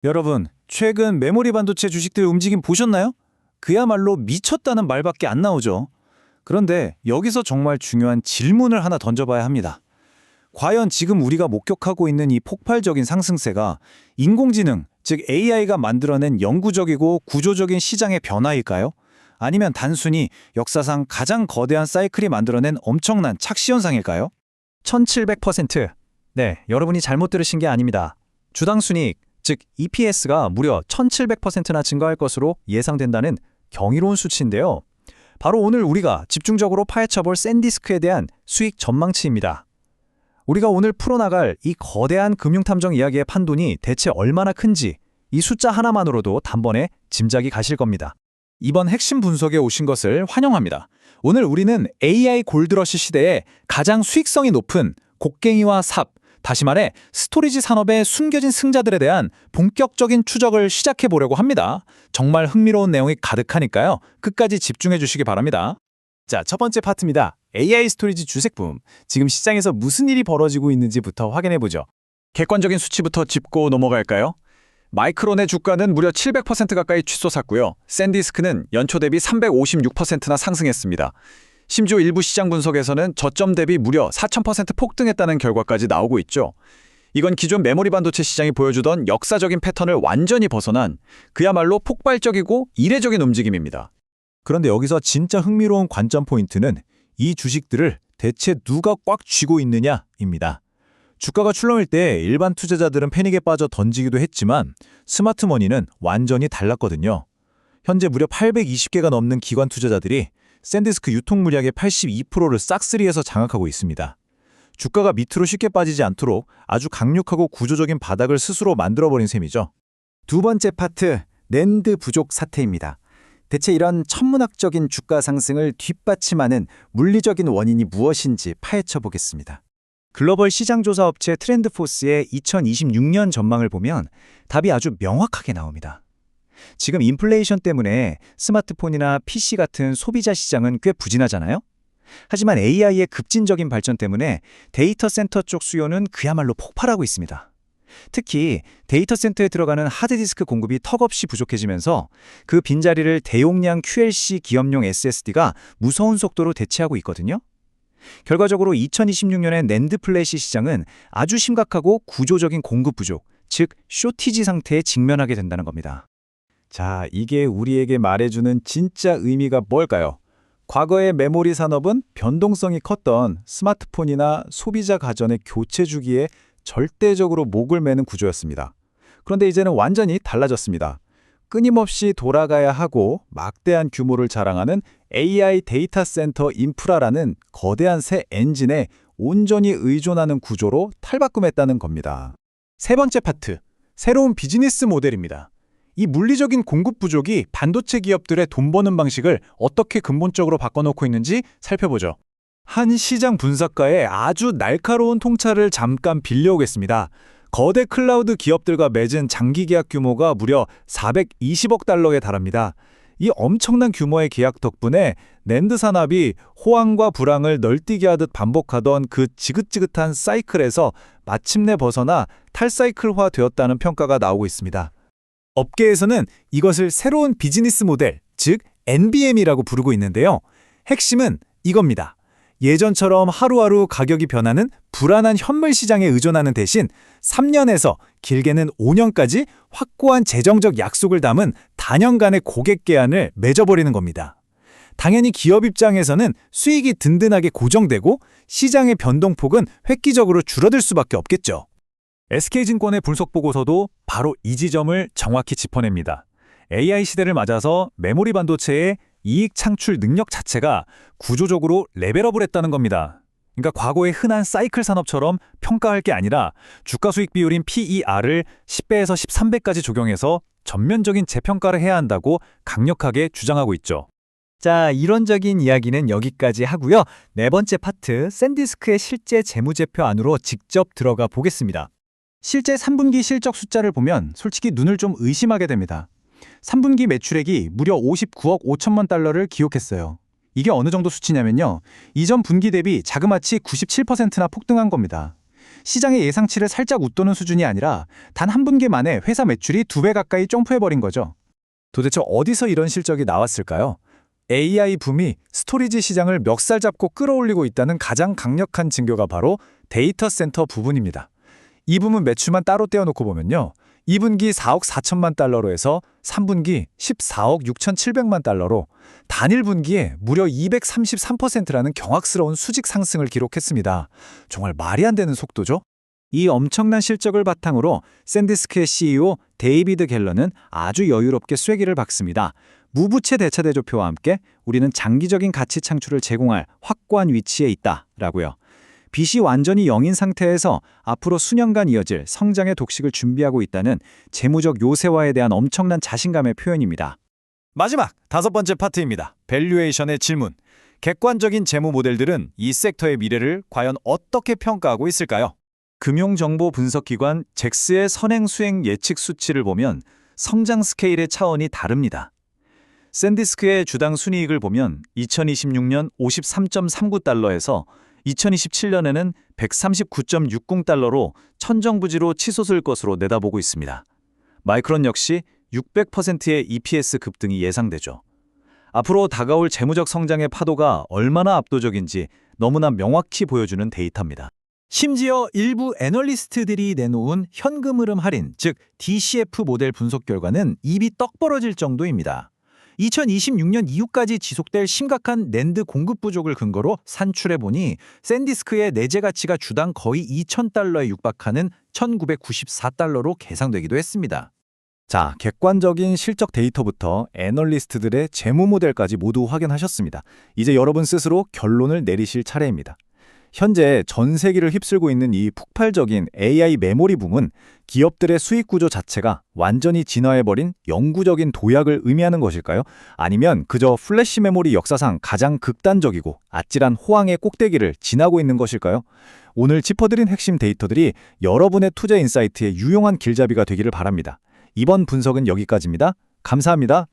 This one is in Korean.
여러분, 최근 메모리 반도체 주식들 움직임 보셨나요? 그야말로 미쳤다는 말밖에 안 나오죠. 그런데 여기서 정말 중요한 질문을 하나 던져봐야 합니다. 과연 지금 우리가 목격하고 있는 이 폭발적인 상승세가 인공지능, 즉 AI가 만들어낸 영구적이고 구조적인 시장의 변화일까요? 아니면 단순히 역사상 가장 거대한 사이클이 만들어낸 엄청난 착시 현상일까요? 1700%. 네, 여러분이 잘못 들으신 게 아닙니다. 주당 순이익, 즉 EPS가 무려 1700%나 증가할 것으로 예상된다는 경이로운 수치인데요. 바로 오늘 우리가 집중적으로 파헤쳐볼 샌디스크에 대한 수익 전망치입니다. 우리가 오늘 풀어나갈 이 거대한 금융탐정 이야기의 판돈이 대체 얼마나 큰지 이 숫자 하나만으로도 단번에 짐작이 가실 겁니다. 이번 핵심 분석에 오신 것을 환영합니다. 오늘 우리는 AI 골드러시 시대에 가장 수익성이 높은 곡괭이와 삽, 다시 말해 스토리지 산업의 숨겨진 승자들에 대한 본격적인 추적을 시작해 보려고 합니다. 정말 흥미로운 내용이 가득하니까요. 끝까지 집중해 주시기 바랍니다. 자, 첫 번째 파트입니다. AI 스토리지 주색붐. 지금 시장에서 무슨 일이 벌어지고 있는지부터 확인해보죠. 객관적인 수치부터 짚고 넘어갈까요? 마이크론의 주가는 무려 700% 가까이 치솟았고요. 샌디스크는 연초 대비 356%나 상승했습니다. 심지어 일부 시장 분석에서는 저점 대비 무려 4000% 폭등했다는 결과까지 나오고 있죠. 이건 기존 메모리 반도체 시장이 보여주던 역사적인 패턴을 완전히 벗어난 그야말로 폭발적이고 이례적인 움직임입니다. 그런데 여기서 진짜 흥미로운 관점 포인트는 이 주식들을 대체 누가 꽉 쥐고 있느냐입니다. 주가가 출렁일 때 일반 투자자들은 패닉에 빠져 던지기도 했지만 스마트머니는 완전히 달랐거든요. 현재 무려 820개가 넘는 기관 투자자들이 샌디스크 유통 물량의 82%를 싹쓸이해서 장악하고 있습니다. 주가가 밑으로 쉽게 빠지지 않도록 아주 강력하고 구조적인 바닥을 스스로 만들어버린 셈이죠. 두 번째 파트, 낸드 부족 사태입니다. 대체 이런 천문학적인 주가 상승을 뒷받침하는 물리적인 원인이 무엇인지 파헤쳐 보겠습니다. 글로벌 시장조사 업체 트렌드포스의 2026년 전망을 보면 답이 아주 명확하게 나옵니다. 지금 인플레이션 때문에 스마트폰이나 PC 같은 소비자 시장은 꽤 부진하잖아요? 하지만 AI의 급진적인 발전 때문에 데이터 센터 쪽 수요는 그야말로 폭발하고 있습니다. 특히 데이터 센터에 들어가는 하드디스크 공급이 턱없이 부족해지면서 그 빈자리를 대용량 QLC 기업용 SSD가 무서운 속도로 대체하고 있거든요. 결과적으로 2026년의 낸드 플래시 시장은 아주 심각하고 구조적인 공급 부족, 즉 쇼티지 상태에 직면하게 된다는 겁니다. 자, 이게 우리에게 말해주는 진짜 의미가 뭘까요? 과거의 메모리 산업은 변동성이 컸던 스마트폰이나 소비자 가전의 교체 주기에 절대적으로 목을 매는 구조였습니다. 그런데 이제는 완전히 달라졌습니다. 끊임없이 돌아가야 하고 막대한 규모를 자랑하는 AI 데이터 센터 인프라라는 거대한 새 엔진에 온전히 의존하는 구조로 탈바꿈했다는 겁니다. 세 번째 파트, 새로운 비즈니스 모델입니다. 이 물리적인 공급 부족이 반도체 기업들의 돈 버는 방식을 어떻게 근본적으로 바꿔놓고 있는지 살펴보죠. 한 시장 분석가의 아주 날카로운 통찰을 잠깐 빌려오겠습니다. 거대 클라우드 기업들과 맺은 장기 계약 규모가 무려 420억 달러에 달합니다. 이 엄청난 규모의 계약 덕분에 낸드 산업이 호황과 불황을 널뛰게 하듯 반복하던 그 지긋지긋한 사이클에서 마침내 벗어나 탈사이클화 되었다는 평가가 나오고 있습니다. 업계에서는 이것을 새로운 비즈니스 모델, 즉 NBM이라고 부르고 있는데요. 핵심은 이겁니다. 예전처럼 하루하루 가격이 변하는 불안한 현물 시장에 의존하는 대신 3년에서 길게는 5년까지 확고한 재정적 약속을 담은 단연간의 고객 계약을 맺어버리는 겁니다. 당연히 기업 입장에서는 수익이 든든하게 고정되고 시장의 변동폭은 획기적으로 줄어들 수밖에 없겠죠. SK증권의 분석 보고서도 바로 이 지점을 정확히 짚어냅니다. AI 시대를 맞아서 메모리 반도체의 이익 창출 능력 자체가 구조적으로 레벨업을 했다는 겁니다. 그러니까 과거의 흔한 사이클 산업처럼 평가할 게 아니라 주가 수익 비율인 PER을 10배에서 13배까지 적용해서 전면적인 재평가를 해야 한다고 강력하게 주장하고 있죠. 자, 이론적인 이야기는 여기까지 하고요. 네 번째 파트, 샌디스크의 실제 재무제표 안으로 직접 들어가 보겠습니다. 실제 3분기 실적 숫자를 보면 솔직히 눈을 좀 의심하게 됩니다. 3분기 매출액이 무려 59억 5천만 달러를 기록했어요. 이게 어느 정도 수치냐면요. 이전 분기 대비 자그마치 97%나 폭등한 겁니다. 시장의 예상치를 살짝 웃도는 수준이 아니라 단 한 분기 만에 회사 매출이 2배 가까이 점프해버린 거죠. 도대체 어디서 이런 실적이 나왔을까요? AI 붐이 스토리지 시장을 멱살 잡고 끌어올리고 있다는 가장 강력한 증거가 바로 데이터 센터 부분입니다. 이 부분 매출만 따로 떼어놓고 보면요. 2분기 4억 4천만 달러로 해서 3분기 14억 6,700만 달러로 단일 분기에 무려 233%라는 경악스러운 수직 상승을 기록했습니다. 정말 말이 안 되는 속도죠? 이 엄청난 실적을 바탕으로 샌디스크의 CEO 데이비드 갤러는 아주 여유롭게 쐐기를 박습니다. 무부채 대차 대조표와 함께 우리는 장기적인 가치 창출을 제공할 확고한 위치에 있다라고요. 빚이 완전히 0인 상태에서 앞으로 수년간 이어질 성장의 독식을 준비하고 있다는 재무적 요새화에 대한 엄청난 자신감의 표현입니다. 마지막 5번째 파트입니다. 밸류에이션의 질문. 객관적인 재무 모델들은 이 섹터의 미래를 과연 어떻게 평가하고 있을까요? 금융정보분석기관 잭스의 선행수행 예측 수치를 보면 성장 스케일의 차원이 다릅니다. 샌디스크의 주당 순이익을 보면 2026년 53.39달러에서 2027년에는 139.60달러로 천정부지로 치솟을 것으로 내다보고 있습니다. 마이크론 역시 600%의 EPS 급등이 예상되죠. 앞으로 다가올 재무적 성장의 파도가 얼마나 압도적인지 너무나 명확히 보여주는 데이터입니다. 심지어 일부 애널리스트들이 내놓은 현금 흐름 할인, 즉 DCF 모델 분석 결과는 입이 떡 벌어질 정도입니다. 2026년 이후까지 지속될 심각한 낸드 공급 부족을 근거로 산출해보니 샌디스크의 내재 가치가 주당 거의 2,000달러에 육박하는 1,994달러로 계상되기도 했습니다. 자, 객관적인 실적 데이터부터 애널리스트들의 재무 모델까지 모두 확인하셨습니다. 이제 여러분 스스로 결론을 내리실 차례입니다. 현재 전 세계를 휩쓸고 있는 이 폭발적인 AI 메모리 붐은 기업들의 수익 구조 자체가 완전히 진화해버린 영구적인 도약을 의미하는 것일까요? 아니면 그저 플래시 메모리 역사상 가장 극단적이고 아찔한 호황의 꼭대기를 지나고 있는 것일까요? 오늘 짚어드린 핵심 데이터들이 여러분의 투자 인사이트에 유용한 길잡이가 되기를 바랍니다. 이번 분석은 여기까지입니다. 감사합니다.